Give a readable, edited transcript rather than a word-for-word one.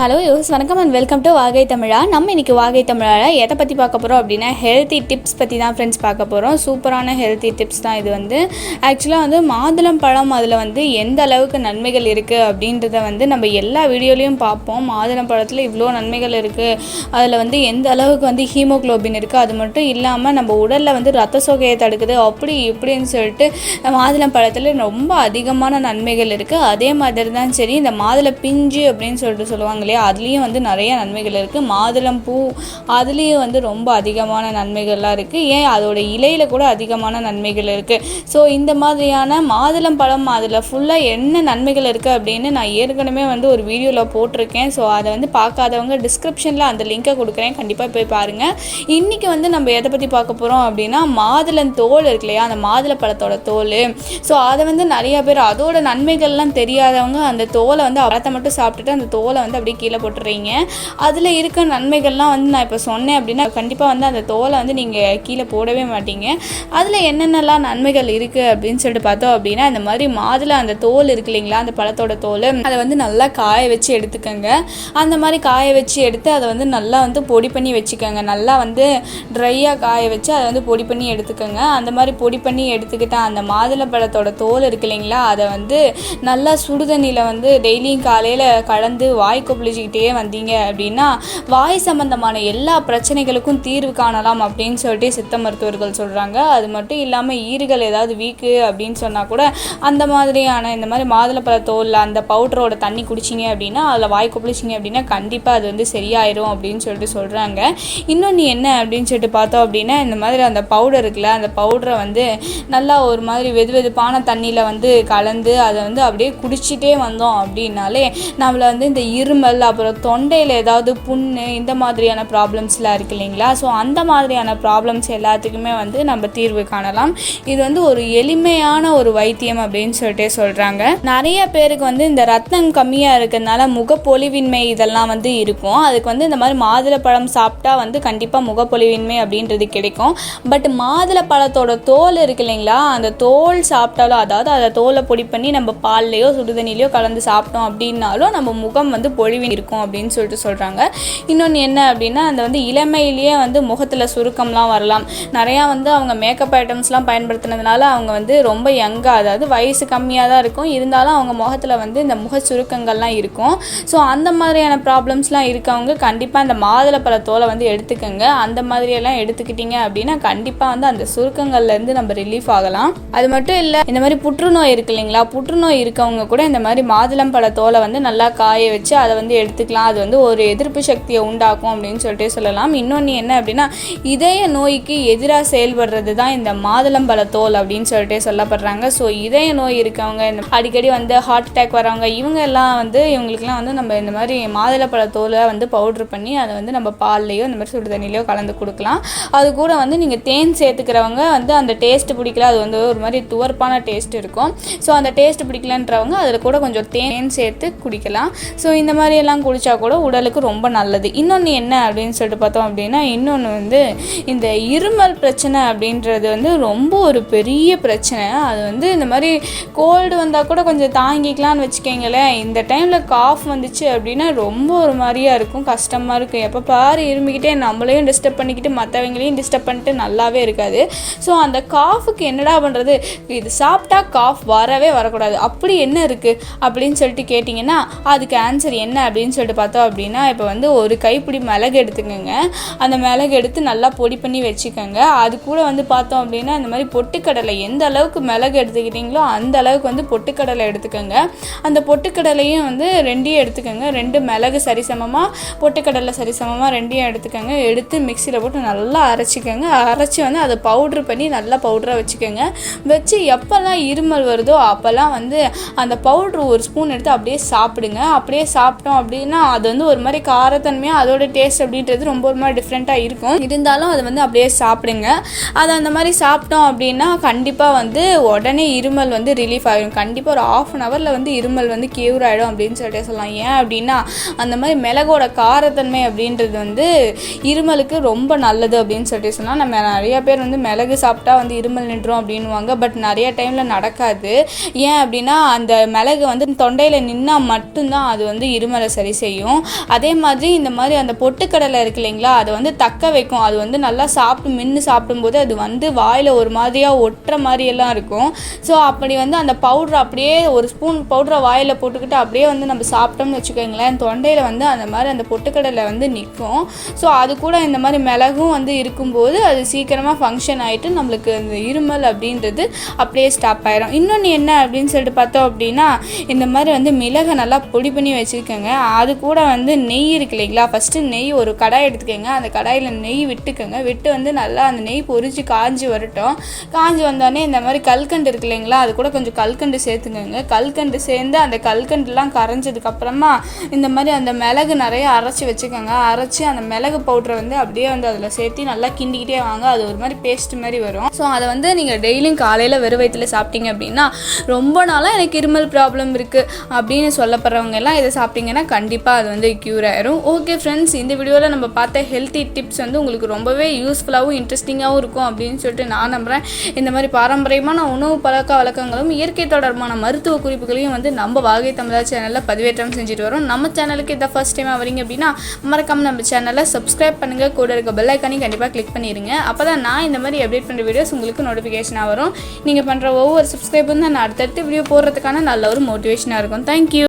Hello use வணக்கம் and welcome to வாகை தமிழா. நம்ம இன்றைக்கி வாகை தமிழால் எதை பற்றி பார்க்க போகிறோம் அப்படின்னா ஹெல்த்தி டிப்ஸ் பற்றி தான் ஃப்ரெண்ட்ஸ் பார்க்க போகிறோம். சூப்பரான ஹெல்த்தி டிப்ஸ் தான் இது. ஆக்சுவலாக மாதுளம் பழம் அதில் எந்த அளவுக்கு நன்மைகள் இருக்குது அப்படின்றத நம்ம எல்லா வீடியோலையும் பார்ப்போம். மாதுளம் பழத்தில் இவ்வளோ நன்மைகள் இருக்குது, அதில் எந்த அளவுக்கு ஹீமோக்ளோபின் இருக்குது, அது மட்டும் இல்லாமல் நம்ம உடலில் ரத்த சோகையை தடுக்குது அப்படி இப்படின்னு சொல்லிட்டு மாதுளம் பழத்தில் ரொம்ப அதிகமான நன்மைகள் இருக்குது. அதே மாதிரி தான் சரி இந்த மாதுளை பிஞ்சு அப்படின்னு சொல்லுவாங்க இல்லையா, அதுலேயும் நிறைய நன்மைகள் இருக்குது. மாதுளம் பூ அதுலேயும் ரொம்ப அதிகமான நன்மைகள்லாம் இருக்குது. ஏன் அதோட இலையில் கூட அதிகமான நன்மைகள் இருக்குது. ஸோ இந்த மாதிரியான மாதுளம் பழம் அதில் ஃபுல்லாக என்ன நன்மைகள் இருக்குது அப்படின்னு நான் ஏற்கனவே ஒரு வீடியோவில் போட்டிருக்கேன். ஸோ அதை பார்க்காதவங்க டிஸ்கிரிப்ஷனில் அந்த லிங்கை கொடுக்குறேன், கண்டிப்பாக போய் பாருங்கள். இன்றைக்கி நம்ம எதை பற்றி பார்க்க போகிறோம் அப்படின்னா மாதுளம் தோல் இருக்கு இல்லையா, அந்த மாதுளை பழத்தோட தோல். ஸோ அதை நிறைய பேர் அதோட நன்மைகள்லாம் தெரியாதவங்க அந்த தோலை பழத்தை மட்டும் சாப்பிட்டுட்டு அந்த தோலை அப்படியே கீழே போட்டுறீங்க. அதில் இருக்க நன்மைகள்லாம் நான் இப்போ சொன்னேன் அப்படின்னா கண்டிப்பாக அந்த தோலை நீங்கள் கீழே போடவே மாட்டீங்க. அதில் என்னென்னலாம் நன்மைகள் இருக்குது அப்படின்னு சொல்லிட்டு பார்த்தோம் அப்படின்னா, இந்த மாதிரி மாதுளை அந்த தோல் இருக்கு இல்லைங்களா, அந்த பழத்தோட தோல், அதை நல்லா காய வச்சு எடுத்துக்கோங்க. அந்த மாதிரி காய வச்சு எடுத்து அதை நல்லா பொடி பண்ணி வச்சுக்கோங்க. நல்லா ட்ரையாக காய வச்சு அதை பொடி பண்ணி எடுத்துக்கோங்க. அந்த மாதிரி பொடி பண்ணி எடுத்துக்கிட்ட அந்த மாதுளை பழத்தோட தோல் இருக்கு இல்லைங்களா, அதை நல்லா சுடுதண்ணியில் டெய்லியும் காலையில் கலந்து வாய் கொப்பளிச்சிக்கிட்டே வந்தீங்க அப்படின்னா வாய் சம்பந்தமான எல்லா பிரச்சனைகளுக்கும் தீர்வு காணலாம் அப்படின்னு சொல்லிட்டு சித்த மருத்துவர்கள் சொல்கிறாங்க. அது மட்டும் இல்லாமல் ஈறுகள் ஏதாவது வீக்கு அப்படின்னு சொன்னால் கூட அந்த மாதிரியான இந்த மாதிரி மாதுளப்பழ தோலில் அந்த பவுடரோட தண்ணி குடிச்சிங்க அப்படின்னா அதில் வாய் கொப்பளிச்சிங்க அப்படின்னா கண்டிப்பாக அது சரியாயிரும் அப்படின்னு சொல்லிட்டு சொல்கிறாங்க. இன்னொன்று என்ன அப்படின்னு சொல்லிட்டு பார்த்தோம் அப்படின்னா, இந்த மாதிரி அந்த பவுடர் இருக்குல்ல, அந்த பவுடரை நல்லா ஒரு மாதிரி வெதுவெதுப்பான தண்ணியில் கலந்து அதை அப்படியே குடிச்சிட்டே வந்தோம் அப்படின்னாலே நம்மளை இந்த இருமல் அப்புறம் தொண்டையில் ஏதாவது புண்ணு இந்த மாதிரியான ப்ராப்ளம்ஸ்லாம் இருக்குது இல்லைங்களா. ஸோ அந்த மாதிரியான ப்ராப்ளம்ஸ் எல்லாத்துக்குமே நம்ம தீர்வு காணலாம். இது ஒரு எளிமையான ஒரு வைத்தியம் அப்படின்னு சொல்லிட்டே சொல்கிறாங்க. நிறைய பேருக்கு இந்த ரத்தம் கம்மியாக இருக்கிறதுனால முகப்பொலிவின்மை இதெல்லாம் இருக்கும். அதுக்கு இந்த மாதிரி மாதுளை பழம் சாப்பிட்டா கண்டிப்பாக முகப்பொலிவின்மை அப்படின்றது கிடைக்கும். பட் மாதுளை பழத்தோட தோல் இருக்கு இல்லைங்களா, அந்த தோல் சாப்பிட்டாலும், அதாவது அதை தோலை பொடி பண்ணி நம்ம பால்லையோ சுடுதண்ணிலையோ கலந்து சாப்பிட்டோம் அப்படின்னாலும் நம்ம முகம் பொலிவின் இருக்கும் அப்படின்னு சொல்லிட்டு சொல்கிறாங்க. இன்னொன்று என்ன அப்படின்னா, அந்த இளமையிலேயே முகத்தில் சுருக்கம்லாம் வரலாம். நிறையா அவங்க மேக்கப் ஐட்டம்ஸ்லாம் பயன்படுத்தினதுனால அவங்க ரொம்ப யங்காக, அதாவது வயசு கம்மியாக தான் இருக்கும், இருந்தாலும் அவங்க முகத்தில் இந்த முக சுருக்கங்கள்லாம் இருக்கும். ஸோ அந்த மாதிரியான ப்ராப்ளம்ஸ்லாம் இருக்கவங்க கண்டிப்பாக இந்த மாதுளப்பழ தோலை எடுத்துக்கோங்க. அந்த மாதிரியெல்லாம் எடுத்துக்கிட்டிங்க அப்படின்னா கண்டிப்பாக அந்த சுருக்கங்கள்லேருந்து நம்ம ரிலீஃப் ஆகலாம். அது மட்டும் இல்லை, இந்த மாதிரி புற்றுநோய் இருக்கு இல்லைங்களா, புற்றுநோய் இருக்கவங்க கூட இந்த மாதிரி மாதுளம் பழ தோலை நல்லா காய வச்சு அதை எடுத்துக்கலாம். அது ஒரு எதிர்ப்பு சக்தியை உண்டாக்கும் அப்படின்னு சொல்லிட்டு சொல்லலாம். இன்னொன்று என்ன அப்படின்னா, இதய நோய்க்கு எதிராக செயல்படுறது தான் இந்த மாதுளம்பழ தோல் அப்படின்னு சொல்லிட்டு சொல்லப்படுறாங்க. ஸோ இதய நோய் இருக்கவங்க, இந்த அடிக்கடி ஹார்ட் அட்டாக் வரவங்க, இவங்க எல்லாம் இவங்களுக்குலாம் நம்ம இந்த மாதிரி மாதுளப்பழ தோலை பவுட்ரு பண்ணி அதை நம்ம பால்லையோ இந்த மாதிரி சுடு தண்ணிலையோ கலந்து கொடுக்கலாம். அது கூட நீங்கள் தேன் சேர்த்துக்கிறவங்க அந்த டேஸ்ட் பிடிக்கல, அது ஒரு மாதிரி துவர்ப்பான டேஸ்ட் இருக்கும். ஸோ அந்த டேஸ்ட் பிடிக்கலன்றவங்க அதில் கூட கொஞ்சம் தேன் சேர்த்து குடிக்கலாம். ஸோ இந்த மாதிரி எல்லாம் குடித்தா கூட உடலுக்கு ரொம்ப நல்லது. இன்னொன்று என்ன அப்படின்னு சொல்லிட்டு பார்த்தோம் அப்படின்னா, இன்னொன்று இந்த இருமல் பிரச்சனை அப்படின்றது ரொம்ப ஒரு பெரிய பிரச்சனை. அது இந்த மாதிரி கோல்டு வந்தால் கூட கொஞ்சம் தாங்கிக்கலான்னு வச்சுக்கோங்களேன். இந்த டைமில் காஃப் வந்துச்சு அப்படின்னா ரொம்ப ஒரு மாதிரியாக இருக்கும், கஷ்டமாக இருக்கும். எப்போ பாரு இருமிக்கிட்டே நம்மளையும் டிஸ்டர்ப் பண்ணிக்கிட்டு மற்றவங்களையும் டிஸ்டர்ப் பண்ணிட்டு நல்லாவே இருக்காது. ஸோ அந்த காஃபுக்கு என்னடா பண்ணுறது, இது சாப்பிட்டா காஃப் வரவே வரக்கூடாது, அப்படி என்ன இருக்குது அப்படின்னு சொல்லிட்டு கேட்டிங்கன்னா அதுக்கு ஆன்சர் என்ன அப்படின்னு சொல்லிட்டு பார்த்தோம் அப்படின்னா, இப்போ ஒரு கைப்பிடி மிளகு எடுத்துக்கோங்க. அந்த மிளகு எடுத்து நல்லா பொடி பண்ணி வச்சுக்கோங்க. அது கூட பார்த்தோம் அப்படின்னா இந்த மாதிரி பொட்டுக்கடலை, எந்த அளவுக்கு மிளகு எடுத்துக்கிட்டிங்களோ அந்த அளவுக்கு பொட்டுக்கடலை எடுத்துக்கோங்க. அந்த பொட்டுக்கடலையும் ரெண்டையும் எடுத்துக்கோங்க. 2 மிளகு சரிசமமாக, பொட்டுக்கடலை சரிசமமாக ரெண்டையும் எடுத்துக்கோங்க. எடுத்து மிக்சியில் போட்டு நல்லா அரைச்சிக்கோங்க. அரைச்சி அதை பவுட்ரு பண்ணி நல்லா பவுடராக வச்சுக்கோங்க. வச்சு எப்போல்லாம் இருமல் வருதோ அப்போல்லாம் அந்த பவுட்ரு ஒரு ஸ்பூன் எடுத்து அப்படியே சாப்பிடுங்க. அப்படியே சாப்பிட்டோம் அப்படின்னா அது ஒரு மாதிரி காரத்தன்மையாக அதோட டேஸ்ட் அப்படின்றது ரொம்ப ஒரு மாதிரி டிஃப்ரெண்ட்டாக இருக்கும். இருந்தாலும் அது அப்படியே சாப்பிடுங்க. அதை அந்த மாதிரி சாப்பிட்டோம் அப்படின்னா கண்டிப்பாக உடனே இருமல் ரிலீஃப் ஆகிடும். கண்டிப்பாக ஒரு 1/2 ஹவரில் இருமல் கியூர் ஆகிடும் அப்படின்னு சொல்லிட்டு சொல்லலாம். ஏன் அப்படின்னா அந்த மாதிரி மிளகோட காரத்தன்மை அப்படின்றது இருமலுக்கு ரொம்ப நல்லது அப்படின்னு சொல்லிட்டு சொல்லலாம். நம்ம நிறைய பேர் மிளகு சாப்பிட்டா இருமல் நின்றோம் அப்படின்வாங்க. பட் நிறைய டைமில் நடக்காது. ஏன் அப்படின்னா அந்த மிளகு தொண்டையில் நின்னா மட்டும்தான் அது இருமலை இருமலை சரி செய்யும். அதே மாதிரி இந்த மாதிரி அந்த பொட்டுக்கடலை இருக்கு இல்லைங்களா, அதை வந்து தக்க வைக்கும். அது வந்து நல்லா மென்று சாப்பிடும்போது அது வந்து வாயில் ஒரு மாதிரியாக ஒட்டுற மாதிரியெல்லாம் இருக்கும். ஸோ அப்படி வந்து அந்த பவுட்ரு அப்படியே ஒரு ஸ்பூன் பவுட்ரை வாயில் போட்டுக்கிட்டு அப்படியே வந்து நம்ம சாப்பிட்டோம்னு வச்சுக்கோங்களேன், தொண்டையில் வந்து அந்த மாதிரி அந்த பொட்டுக்கடலை வந்து நிற்கும். ஸோ அது கூட இந்த மாதிரி மிளகும் வந்து இருக்கும்போது அது சீக்கிரமாக ஃபங்க்ஷன் ஆகிட்டு நம்மளுக்கு அந்த இருமல் அப்படின்றது அப்படியே ஸ்டாப் ஆயிரும். இன்னொன்று என்ன அப்படின்னு சொல்லிட்டு பார்த்தோம் அப்படின்னா, இந்த மாதிரி வந்து மிளகை நல்லா பொடி பண்ணி வச்சுக்கோங்க. அது கூட வந்து நெய் இருக்கு இல்லைங்களா, ஃபஸ்ட்டு நெய் ஒரு கடாய் எடுத்துக்கோங்க. அந்த கடாயில் நெய் விட்டுக்கோங்க. விட்டு வந்து நல்லா அந்த நெய் பொரிச்சு காஞ்சி வரட்டும். காஞ்சி வந்தோடனே இந்த மாதிரி கல்கண்டு இருக்கு இல்லைங்களா, அது கூட கொஞ்சம் கல்கண்டு சேர்த்துக்கோங்க. கல்கண்டு சேர்ந்து அந்த கல்கண்டுலாம் கரைஞ்சதுக்கப்புறமா இந்த மாதிரி அந்த மிளகு நிறைய அரைச்சி வச்சுக்கோங்க. அரைச்சி அந்த மிளகு பவுட்ரை வந்து அப்படியே வந்து அதில் சேர்த்து நல்லா கிண்டிக்கிட்டே வாங்க. அது ஒரு மாதிரி பேஸ்ட் மாதிரி வரும். ஸோ அதை வந்து நீங்கள் டெய்லியும் காலையில் வெறும் வயிற்றில் சாப்பிட்டீங்க அப்படின்னா, ரொம்ப நாளாக எனக்கு இருமல் ப்ராப்ளம் இருக்குது அப்படின்னு சொல்லப்படுறவங்க எல்லாம் இதை சாப்பிட்டீங்கன்னா கண்டிப்பாக அது வந்து க்யூர் ஆயிரும். ஓகே ஃப்ரெண்ட்ஸ், இந்த வீடியோவில் நம்ம பார்த்த ஹெல்த்தி டிப்ஸ் வந்து உங்களுக்கு ரொம்பவே யூஸ்ஃபுல்லாகவும் இன்ட்ரெஸ்டிங்காகவும் இருக்கும் அப்படின்னு சொல்லிட்டு நான் நம்புகிறேன். இந்த மாதிரி பாரம்பரியமான உணவு பழக்க வழக்கங்களும் இயற்கை தொடர்பான மருத்துவ குறிப்புகளையும் வந்து நம்ம வாகை தமிழா சேனலில் பதிவேற்றம் செஞ்சுட்டு வரோம். நம்ம சேனலுக்கு இதை ஃபர்ஸ்ட் டைமாக வரீங்க அப்படின்னா மறக்காமல் நம்ம சேனலை சப்ஸ்கிரைப் பண்ணுங்கள். கூட இருக்க பெல் ஐக்கானையும் கண்டிப்பாக கிளிக் பண்ணிடுங்க. அப்போ தான் நான் இந்த மாதிரி அப்டேட் பண்ணுற வீடியோஸ் உங்களுக்கு நோட்டிஃபிகேஷனாக வரும். நீங்கள் பண்ணுற ஒவ்வொரு சப்ஸ்கிரைபும் தான் நான் அடுத்தடுத்து வீடியோ போடுறதுக்கான நல்ல ஒரு மோட்டிவேஷனாக இருக்கும். தேங்க்யூ.